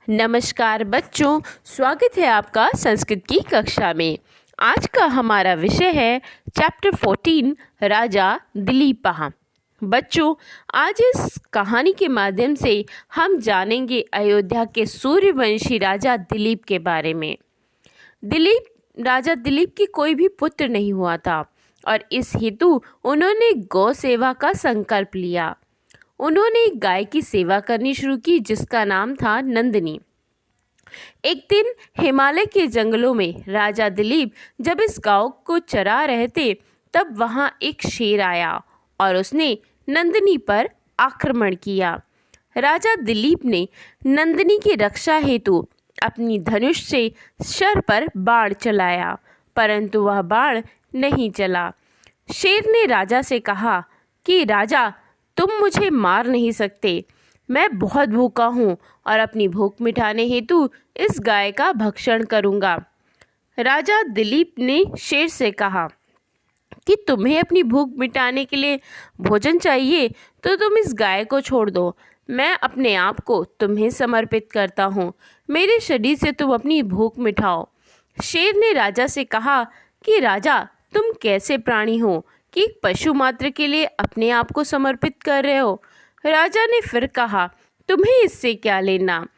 नमस्कार बच्चों, स्वागत है आपका संस्कृत की कक्षा में। आज का हमारा विषय है चैप्टर 14 राजा दिलीपहा। बच्चों, आज इस कहानी के माध्यम से हम जानेंगे अयोध्या के सूर्यवंशी राजा दिलीप के बारे में। राजा दिलीप के कोई भी पुत्र नहीं हुआ था और इस हेतु उन्होंने गौ सेवा का संकल्प लिया। उन्होंने एक गाय की सेवा करनी शुरू की जिसका नाम था नंदिनी। एक दिन हिमालय के जंगलों में राजा दिलीप जब इस गांव को चरा रहे थे तब वहां एक शेर आया और उसने नंदिनी पर आक्रमण किया। राजा दिलीप ने नंदिनी की रक्षा हेतु अपनी धनुष से शर पर बाण चलाया, परंतु वह बाण नहीं चला। शेर ने राजा से कहा कि राजा, तुम मुझे मार नहीं सकते। मैं बहुत भूखा हूँ और अपनी भूख मिटाने हेतु इस गाय का भक्षण करूँगा। राजा दिलीप ने शेर से कहा कि तुम्हें अपनी भूख मिटाने के लिए भोजन चाहिए तो तुम इस गाय को छोड़ दो। मैं अपने आप को तुम्हें समर्पित करता हूँ। मेरे शरीर से तुम अपनी भूख मिटाओ। शेर ने राजा से कहा कि राजा, तुम कैसे प्राणी हो कि एक पशु मात्र के लिए अपने आप को समर्पित कर रहे हो। राजा ने फिर कहा, तुम्हें इससे क्या लेना,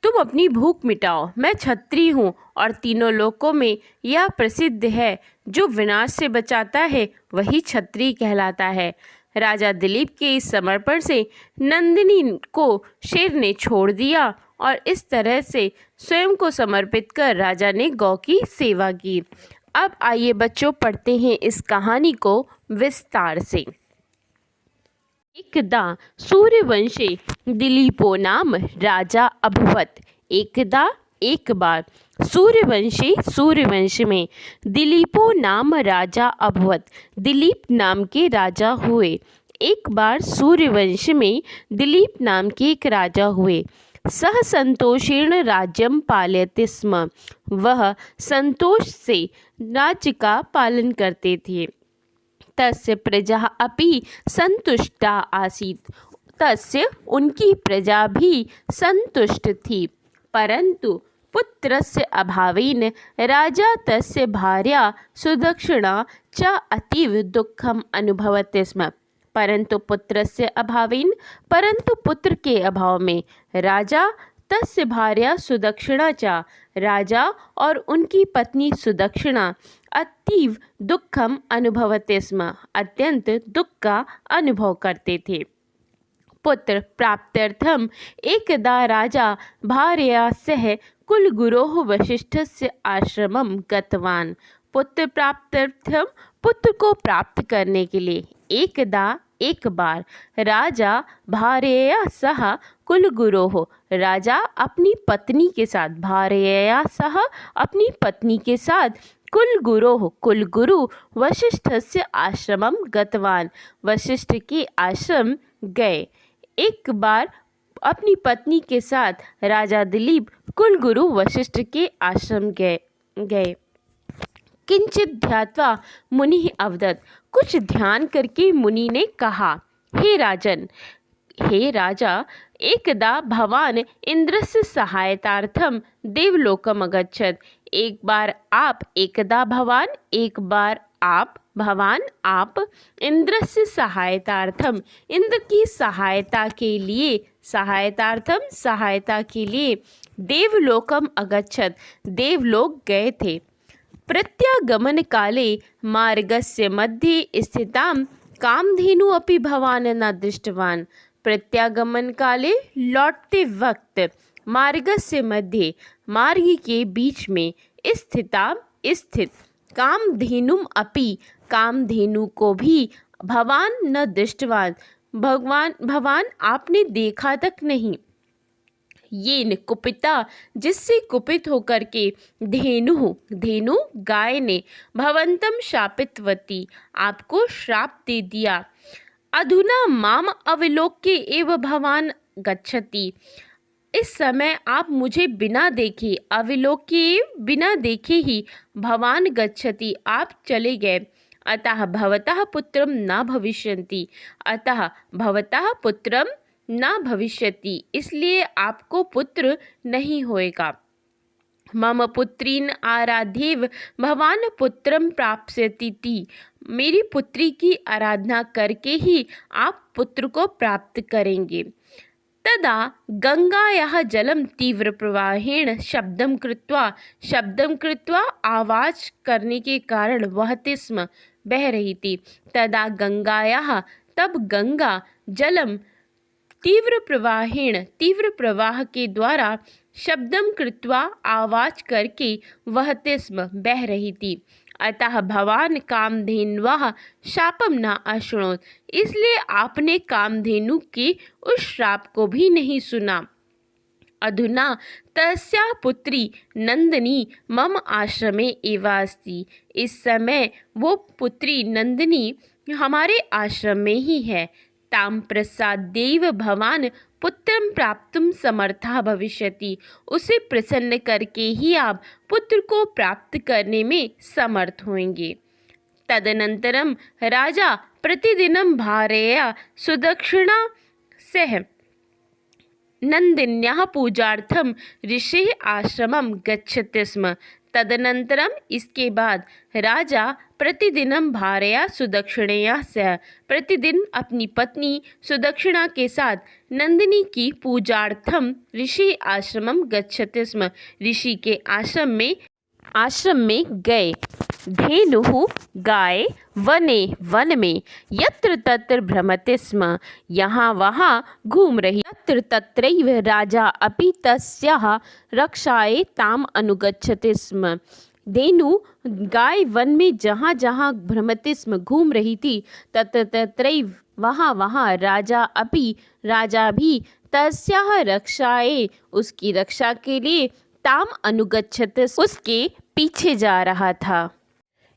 तुम अपनी भूख मिटाओ। मैं क्षत्रिय हूँ और तीनों लोकों में यह प्रसिद्ध है, जो विनाश से बचाता है वही क्षत्रिय कहलाता है। राजा दिलीप के इस समर्पण से नंदिनी को शेर ने छोड़ दिया और इस तरह से स्वयं को समर्पित कर राजा ने गौ की सेवा की। अब आइए बच्चों, पढ़ते हैं इस कहानी को विस्तार से। एकदा सूर्यवंशे दिलीपो नाम राजा अभवत। एकदा एक बार सूर्यवंश में दिलीपो नाम राजा अभवत। दिलीप नाम के राजा हुए। एक बार सूर्यवंश में दिलीप नाम के एक राजा हुए। सह संतोषेण राज्यम पालयते स्म। वह संतोष से राज्य का पालन करते थे। तस्य प्रजा अपि संतुष्टा आसीत्। तस्य उनकी प्रजा भी संतुष्ट थी, परंतु पुत्रस्य अभावेन राजा तस्य भार्या सुदक्षिणा च अतीव दुःखम अनुभवति स्म। परंतु पुत्र के अभाव में राजा तस्य भार्या सुदक्षिणा च, राजा और उनकी पत्नी सुदक्षिणा अतीव दुःखम अनुभवते स्म, अत्यंत दुख का अनुभव करते थे। पुत्र प्राप्त्यर्थम एकदा राजा भार्या सह कुलगुरोः वसिष्ठस्य आश्रमं गतवान्। पुत्र प्राप्त्यर्थम, पुत्र को प्राप्त करने के लिए एक बार राजा भार्यया सह कुलगुरोः, राजा अपनी पत्नी के साथ, भार्यया सह अपनी पत्नी के साथ, कुलगुरु वसिष्ठस्य आश्रमं गतवान्, वशिष्ठ के आश्रम गए। एक बार अपनी पत्नी के साथ राजा दिलीप कुलगुरु वशिष्ठ के आश्रम गए। किंचित ध्यात्वा मुनि अवदत्। कुछ ध्यान करके मुनि ने कहा, हे राजा, एकदा भवान इंद्रस्य सहायतार्थम देवलोकम अगच्छत्। एक बार आप इंद्रस्य सहायतार्थम, इंद्र की सहायता के लिए देवलोकम अगच्छत्, देवलोक गए थे। प्रत्यागमन काले मार्गस्य मध्ये स्थितां कामधेनु अपि भवान न दृष्टवान्। प्रत्यागमन काले लौटते वक्त मार्गस्य मध्य, मार्ग के बीच में स्थित कामधेनुम अपि, कामधेनु को भी भवान न दृष्टवान्, भगवान आपने देखा तक नहीं। येन कुपिता, जिससे कुपित होकर के धेनु गाय ने भवंतम शापितवती, आपको श्राप दे दिया। अधुना माम अवलोक्य एव भवान गच्छति। इस समय आप मुझे बिना देखे, अवलोक्य बिना देखे ही, भवान गच्छति आप चले गए। अतः भवतः पुत्रम न भविष्यन्ति, अतः भवतः पुत्रम न भविष्यति, इसलिए आपको पुत्र नहीं होएगा। मम पुत्रीन आराध्येव भवान पुत्रम प्राप्स्यति, मेरी पुत्री की आराधना करके ही आप पुत्र को प्राप्त करेंगे। तदा गंगायाः जलम तीव्र प्रवाहेण शब्दम कृत्वा आवाज करने के कारण वहते स्म, बह रही थी। तदा गंगायाः, तब गंगा जलम तीव्र प्रवाह के द्वारा शब्दम कृत्वा आवाज करके वहते स्म, बह रही थी। अतः भवान कामधेन्वः शापम न अशृणोत्, इसलिए आपने कामधेनु के उस श्राप को भी नहीं सुना। अधुना तस्याः पुत्री नंदिनी मम आश्रमे एवास्ति, इस समय वो पुत्री नंदिनी हमारे आश्रम में ही है। ताम प्रसादेव भवान पुत्रम प्राप्तुम समर्था भविष्यति, उसे प्रसन्न करके ही आप पुत्र को प्राप्त करने में समर्थ होंगे। तदनंतरम राजा प्रतिदिनं भार्यया सुदक्षिणा सह नंदिन्याः पूजार्थम ऋषेः आश्रमम गच्छति स्म। तदनंतरम, इसके बाद राजा प्रतिदिनं भार्या सुदक्षिणया सह, प्रतिदिन अपनी पत्नी सुदक्षिणा के साथ नंदिनी की पूजार्थम ऋषि आश्रमम गच्छति स्म, ऋषि के आश्रम में गए। धेनुः, गाय, वने, वन में, यत्र तत्र भ्रमते स्म, यहाँ वहाँ घूम रही। यत्र तत्रैव राजा अपि तस्याः रक्षायै ताम अनुगच्छते स्म। धेनु गाय वन में जहाँ जहाँ भ्रमते स्म, घूम रही थी, तत्र तत्रैव, वहाँ वहाँ, राजा भी तस्याः रक्षायै, उसकी रक्षा के लिए, ताम अनुगच्छते, उसके पीछे जा रहा था।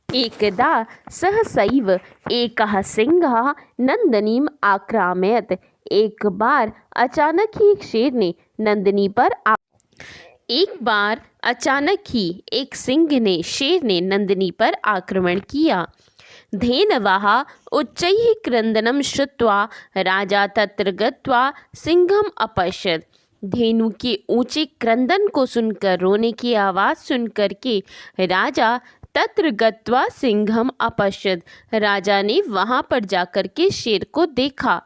एकदा सहसैव एकः सिंहः नंदिनीम् आक्रामयत्, एक बार अचानक ही एक शेर ने नंदिनी पर आक्रमण किया। धेनवः उच्चैः क्रन्दनं श्रुत्वा राजा तत्र गत्वा सिंहम् अपश्यत्, धेनु के ऊंचे क्रंदन को सुनकर, रोने की आवाज़ सुनकर के राजा तत्र गत्वा सिंहम अपश्यत्, राजा ने वहाँ पर जाकर के शेर को देखा।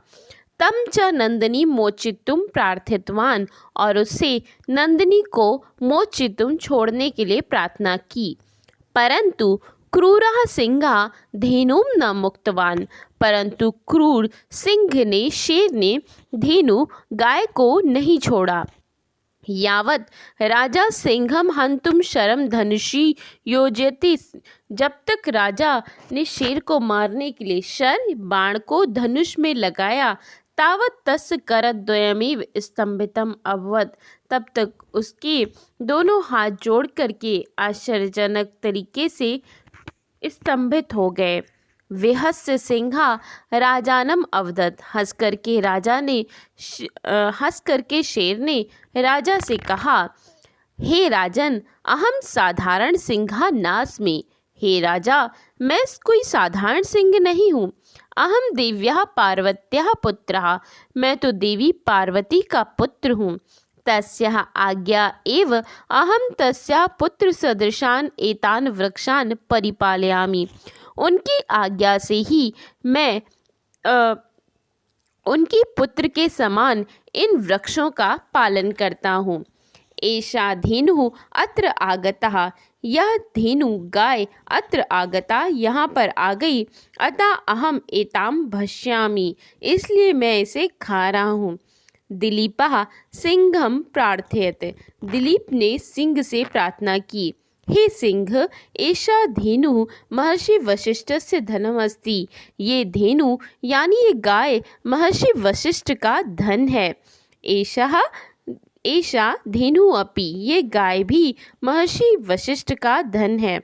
तम च नंदिनी मोचितुम प्रार्थितवान, और उससे नंदिनी को मोचितुम छोड़ने के लिए प्रार्थना की। परंतु क्रूरः सिंहः धेनुं न मुक्तवान, परंतु क्रूर शेर ने धेनु गाय को नहीं छोड़ा। यावत राजा सिंहम हंतुम शरम धनुषी योजयति, जब तक राजा ने शेर को मारने के लिए शर बाण को धनुष में लगाया, तावत तस्य करद्वयमेव स्तंभितम अभवत्, तब तक उसके दोनों हाथ जोड़ करके आश्चर्यजनक तरीके से स्तंभित हो गए। विहस्य सिंहा राजानम अवदत्, हंस करके शेर ने राजा से कहा, हे राजन, अहम साधारण सिंहा नास्मि, हे राजा, मैं कोई साधारण सिंह नहीं हूँ। अहम देव्याः पार्वत्याः पुत्रः, मैं तो देवी पार्वती का पुत्र हूँ। तस्याः आज्ञा एव अहम तस्याः पुत्र सदृशान एतान वृक्षान परिपालयामि, उनकी आज्ञा से ही मैं उनके पुत्र के समान इन वृक्षों का पालन करता हूँ। एषा धेनुः अत्र आगतः, यह धेनु गाय अत्र आगता, यहाँ पर आ गई। अतः अहम एताम भक्ष्यामि, इसलिए मैं इसे खा रहा हूँ। दिलीपः सिंहम प्रार्थयत, दिलीप ने सिंह से प्रार्थना की, हे सिंह, एषा धेनु महर्षि वशिष्ठस्य धनम अस्ति, ये धेनु यानी ये गाय महर्षि वशिष्ठ का धन है। एषा धेनु अपि, ये गाय भी महर्षि वशिष्ठ का धन है।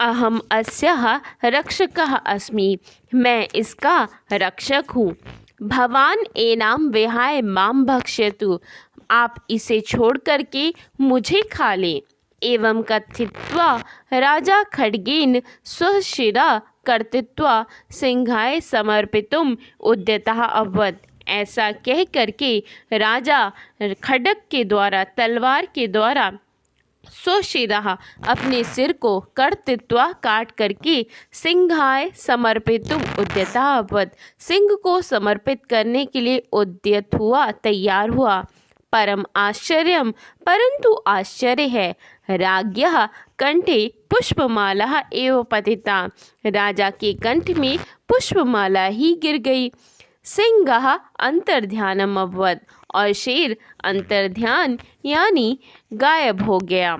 अहम अस्याः रक्षकः अस्मि, मैं इसका रक्षक हूँ। भवान एनाम विहाय माम भक्ष्यतु, आप इसे छोड़ करके मुझे खा लें। एवं कथित्वा राजा खड्गेन स्वशिरा कर्तित्वा सिंहाय समर्पितुम उद्यतः अभवत्, ऐसा कह करके राजा खड्ग के द्वारा, तलवार के द्वारा सोचे रहा, अपने सिर को कर्तृत्वा काट करके सिंहाय समर्पितुम उद्यता अभवत्, सिंह को समर्पित करने के लिए उद्यत हुआ, तैयार हुआ। परम आश्चर्यम, परंतु आश्चर्य है, राज्ञः कंठे पुष्पमाला एव पतिता, राजा के कंठ में पुष्पमाला ही गिर गई। सिंहः अंतर्ध्यानम अभवत्, और शेर अंतर्ध्यान यानी गायब हो गया।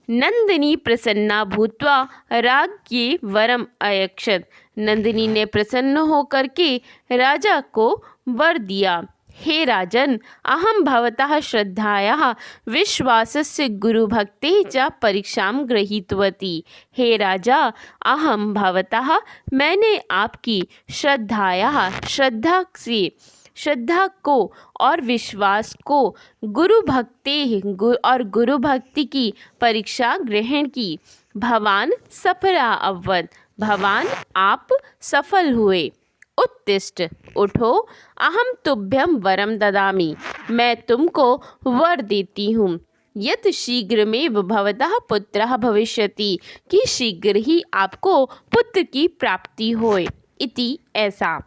नंदिनी प्रसन्ना भूत्वा राज्ञे वरम अयक्षत, नंदिनी ने प्रसन्न होकर के राजा को वर दिया। हे राजन, अहम भवतः श्रद्धायाः विश्वासस्य गुरुभक्तेः च परीक्षां गृहीतवती। हे राजा, अहम भवतः, मैंने आपकी श्रद्धायाः, श्रद्धा को और विश्वास को, गुरु भक्ति और गुरु भक्ति की परीक्षा ग्रहण की। भवान सफला अभवत्, भवान आप सफल हुए। उत्तिष्ठ, उठो, अहम तुभ्यम वरम ददामि, मैं तुमको वर देती हूँ। यत् शीघ्रमेव भवतः पुत्रः भविष्यति, कि शीघ्र ही आपको पुत्र की प्राप्ति होए। इति, ऐसा।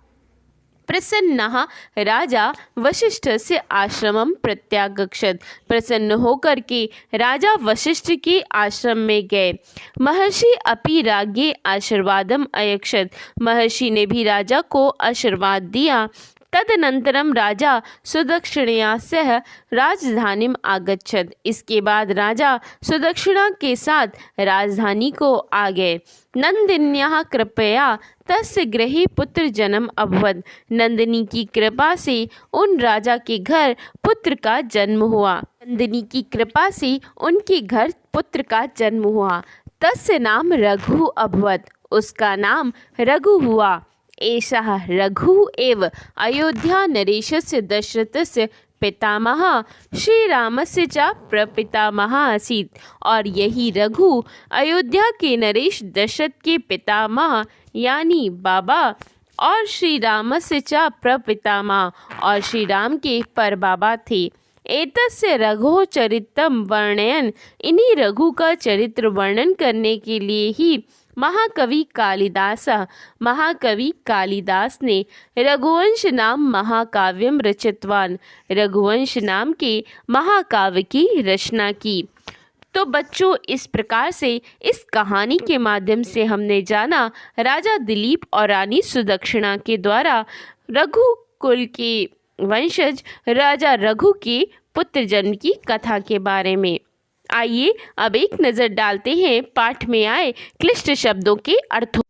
प्रसन्नः राजा वशिष्ठस्य आश्रमं प्रत्यागच्छत्, प्रसन्न होकर के राजा वशिष्ठ के आश्रम में गए। महर्षि अपि राज्ञे आशीर्वादम अयक्षत, महर्षि ने भी राजा को आशीर्वाद दिया। तदनंतरम राजा सुदक्षिणया सह राजधानीम आगच्छत, इसके बाद राजा सुदक्षिणा के साथ राजधानी को आ गए। नंदिन्याः कृपया तस्य गृहे पुत्र जन्म अभवत्, नंदिनी की कृपा से उन राजा के घर पुत्र का जन्म हुआ। नंदिनी की कृपा से उनके घर पुत्र का जन्म हुआ। तस्य नाम रघु अभवत्, उसका नाम रघु हुआ। एषः रघु एव अयोध्या नरेशस्य दशरथस्य पितामहः श्रीरामस्य च प्रपितामहः आसीत्, और यही रघु अयोध्या के नरेश दशरथ के पितामह यानी बाबा, और श्री रामस्य च प्रपितामह, और श्री राम के परबाबा थे। एतस्य रघो चरित्रम वर्णयन, इन्हीं रघु का चरित्र वर्णन करने के लिए ही महाकवि कालिदास ने रघुवंश नाम महाकाव्यम रचितवान, रघुवंश नाम के महाकाव्य की रचना की। तो बच्चों, इस प्रकार से इस कहानी के माध्यम से हमने जाना राजा दिलीप और रानी सुदक्षिणा के द्वारा रघुकुल के वंशज राजा रघु के पुत्र जन्म की कथा के बारे में। आइए अब एक नज़र डालते हैं पाठ में आए क्लिष्ट शब्दों के अर्थों।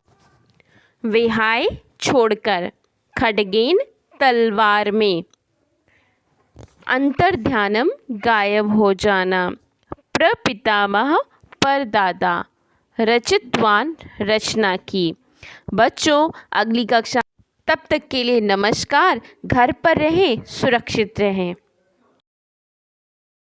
विहाय छोड़कर, खड्गेन तलवार में, अंतर्ध्यानम गायब हो जाना, प्रपितामह परदादा, रचितवान रचना की। बच्चों, अगली कक्षा तब तक के लिए नमस्कार। घर पर रहें, सुरक्षित रहें।